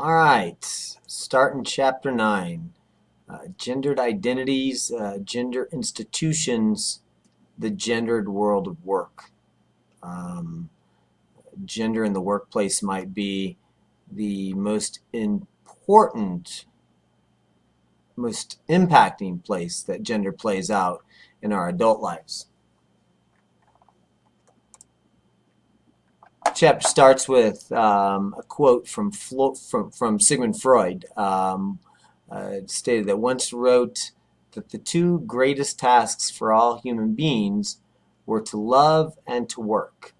All right, starting chapter 9, gendered identities, gender institutions, the gendered world of work. Um, Gender in the workplace might be the most important, most impacting place that gender plays out in our adult lives. Chapter starts with a quote from Sigmund Freud. Stated that once wrote that the two greatest tasks for all human beings were to love and to work.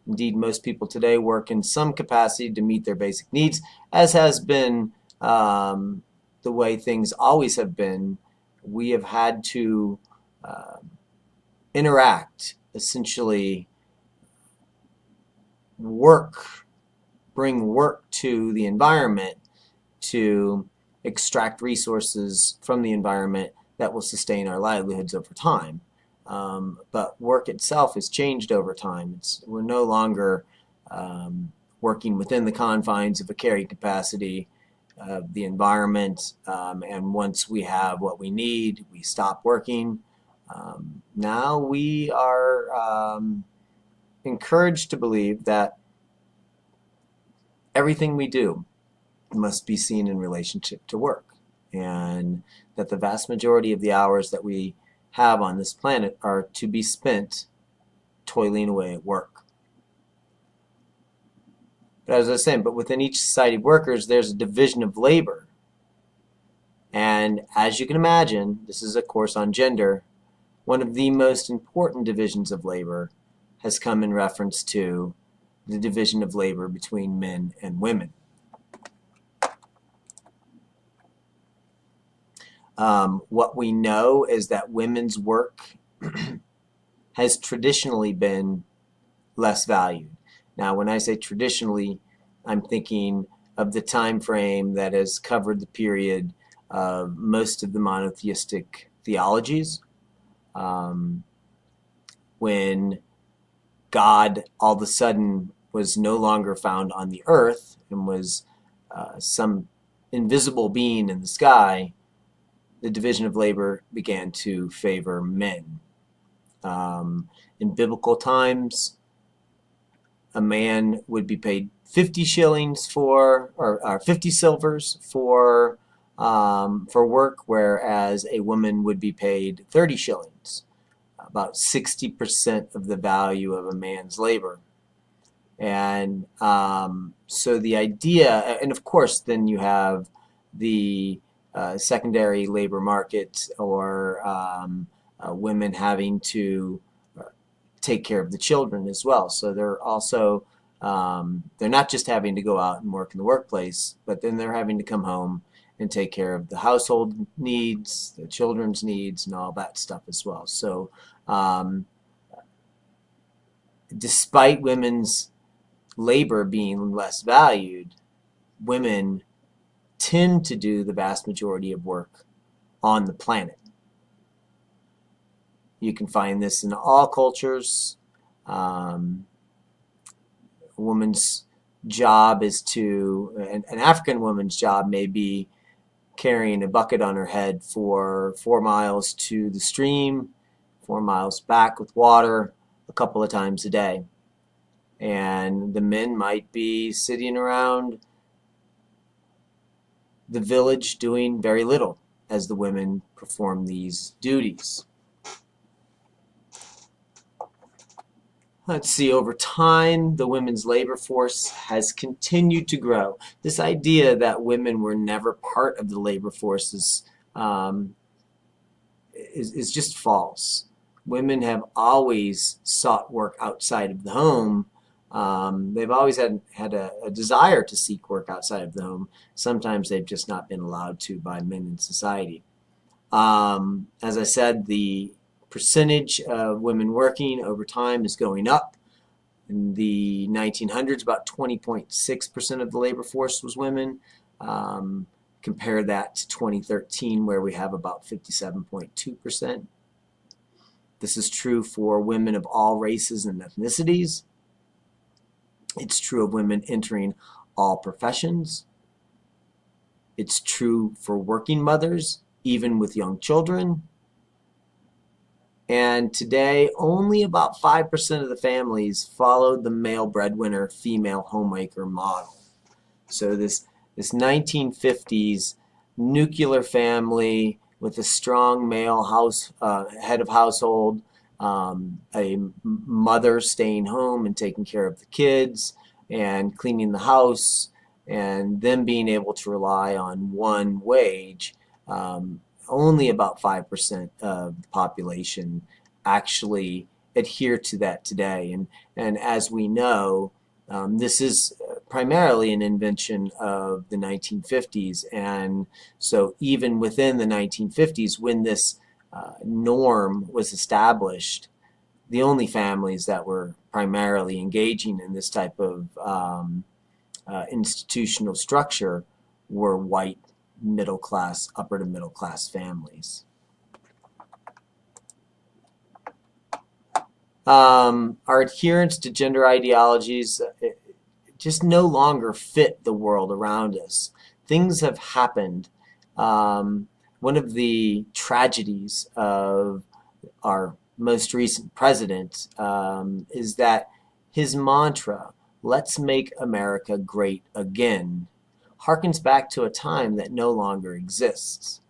Indeed, most people today work in some capacity to meet their basic needs, as has been the way things always have been. We have had to uh, interact, essentially work, bring work to the environment to extract resources from the environment that will sustain our livelihoods over time. But work itself has changed over time. We're no longer working within the confines of a carrying capacity of the environment, and once we have what we need, we stop working. Now we are encouraged to believe that everything we do must be seen in relationship to work, and that the vast majority of the hours that we have on this planet are to be spent toiling away at work. But as I was saying, but within each society of workers, there's a division of labor. And as you can imagine, this is a course on gender, one of the most important divisions of labor has come in reference to the division of labor between men and women. What we know is that women's work has traditionally been less valued. Now, when I say traditionally, I'm thinking of the time frame that has covered the period of most of the monotheistic theologies, when God all of a sudden was no longer found on the earth and was some invisible being in the sky. The division of labor began to favor men. In biblical times, a man would be paid 50 shillings or 50 silvers for work, whereas a woman would be paid 30 shillings, about 60% of the value of a man's labor. And so the idea, and of course, then you have the secondary labor market, or women having to take care of the children as well. So they're also, they're not just having to go out and work in the workplace, but then they're having to come home and take care of the household needs, the children's needs, and all that stuff as well. So despite women's labor being less valued, women tend to do the vast majority of work on the planet. You can find this in all cultures. A woman's job is an African woman's job may be carrying a bucket on her head for 4 miles to the stream, 4 miles back with water a couple of times a day. And the men might be sitting around the village doing very little as the women perform these duties. Let's see, over time, the women's labor force has continued to grow. This idea that women were never part of the labor force is just false. Women have always sought work outside of the home. They've always had a desire to seek work outside of the home. Sometimes they've just not been allowed to by men in society. As I said, the percentage of women working over time is going up. In the 1900s, about 20.6% of the labor force was women. Compare that to 2013, where we have about 57.2%. This is true for women of all races and ethnicities. It's true of women entering all professions. It's true for working mothers, even with young children. And today, only about 5% of the families followed the male breadwinner, female homemaker model. So this 1950s nuclear family with a strong male head of household, a mother staying home and taking care of the kids and cleaning the house, and them being able to rely on one wage. Only about 5% of the population actually adhere to that today. And as we know, this is primarily an invention of the 1950s. And so even within the 1950s, when this norm was established, the only families that were primarily engaging in this type of institutional structure were white middle class, upper to middle class families. Our adherence to gender ideologies just no longer fit the world around us. Things have happened. One of the tragedies of our most recent president is that his mantra, "Let's make America great again," harkens back to a time that no longer exists.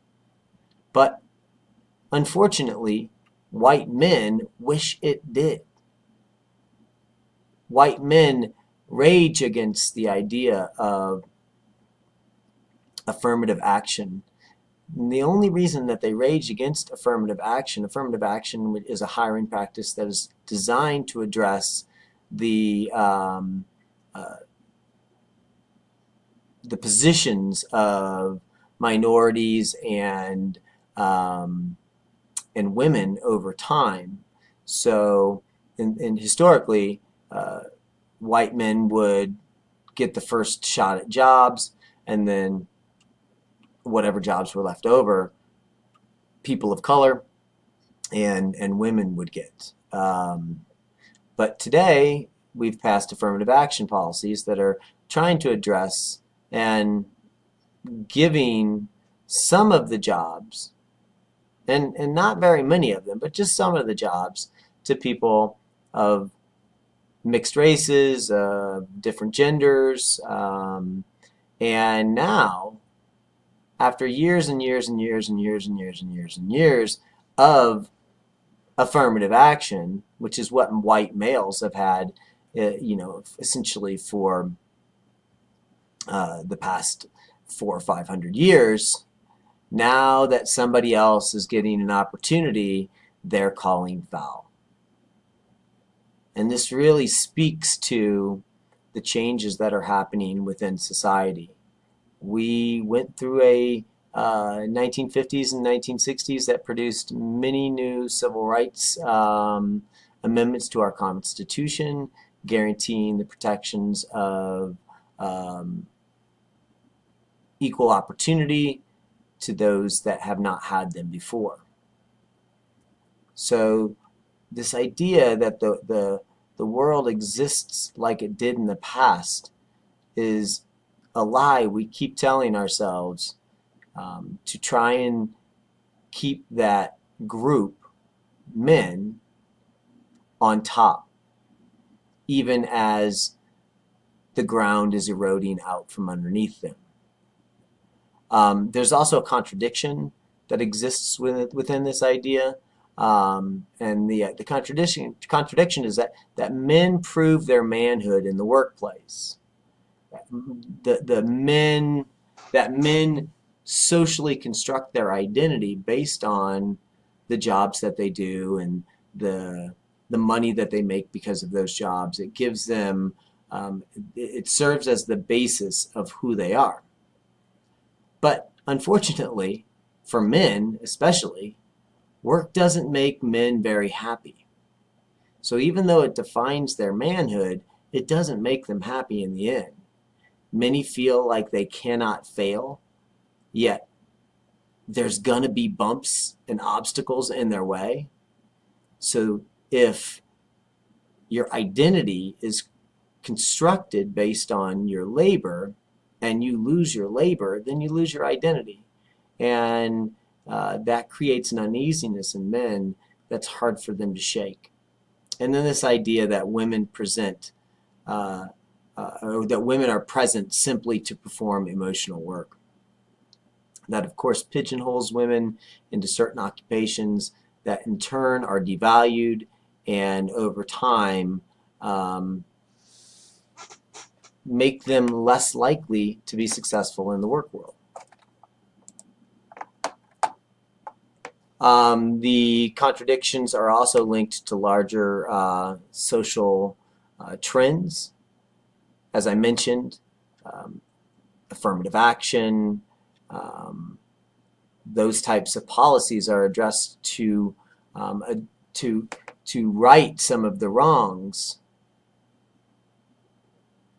But unfortunately, white men wish it did. White men rage against the idea of affirmative action. And the only reason that they rage against affirmative action is a hiring practice that is designed to address the positions of minorities and women over time. So, and historically, white men would get the first shot at jobs, and then whatever jobs were left over, people of color and women would get. But today, we've passed affirmative action policies that are trying to address and giving some of the jobs, and not very many of them, but just some of the jobs, to people of mixed races, different genders. And now, after years and years and years and years and years and years and years of affirmative action, which is what white males have had, essentially for the past 400 or 500 years, now that somebody else is getting an opportunity, they're calling foul. And this really speaks to the changes that are happening within society. We went through a 1950s and 1960s that produced many new civil rights amendments to our Constitution, guaranteeing the protections of equal opportunity to those that have not had them before. So this idea that the world exists like it did in the past is a lie we keep telling ourselves to try and keep that group, men, on top, even as the ground is eroding out from underneath them. There's also a contradiction that exists within this idea. And the contradiction is that men prove their manhood in the workplace. That men socially construct their identity based on the jobs that they do and the money that they make because of those jobs. It gives them, it serves as the basis of who they are. But unfortunately, for men especially, work doesn't make men very happy. So even though it defines their manhood, it doesn't make them happy in the end. Many feel like they cannot fail, yet there's gonna be bumps and obstacles in their way. So if your identity is constructed based on your labor and you lose your labor, then you lose your identity. And that creates an uneasiness in men that's hard for them to shake. And then this idea that women present, or that women are present simply to perform emotional work. That, of course, pigeonholes women into certain occupations that in turn are devalued and over time make them less likely to be successful in the work world. The contradictions are also linked to larger social trends. As I mentioned, affirmative action, those types of policies are addressed to right some of the wrongs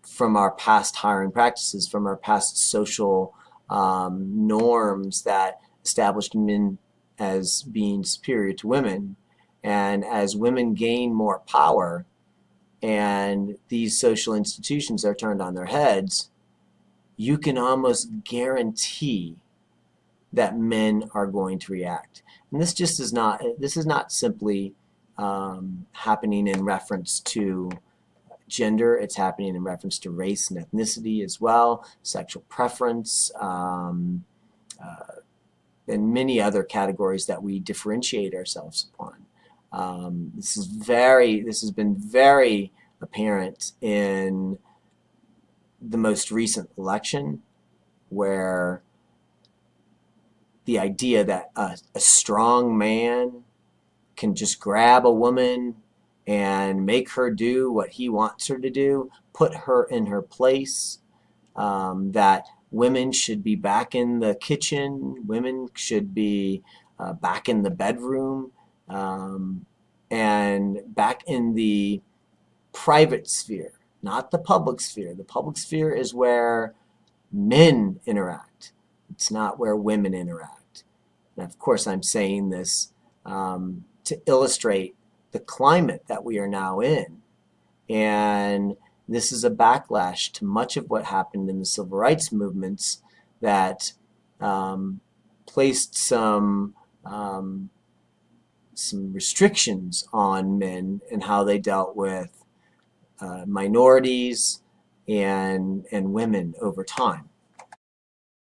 from our past hiring practices, from our past social norms that established men as being superior to women. And as women gain more power and these social institutions are turned on their heads, you can almost guarantee that men are going to react. And this is not simply happening in reference to gender. It's happening in reference to race and ethnicity as well, sexual preference, and many other categories that we differentiate ourselves upon. This has been very apparent in the most recent election, where the idea that a strong man can just grab a woman and make her do what he wants her to do, put her in her place, that women should be back in the kitchen, women should be back in the bedroom, and back in the private sphere, not the public sphere. The public sphere is where men interact. It's not where women interact. And of course, I'm saying this to illustrate the climate that we are now in. And this is a backlash to much of what happened in the civil rights movements that placed some restrictions on men and how they dealt with minorities and women over time.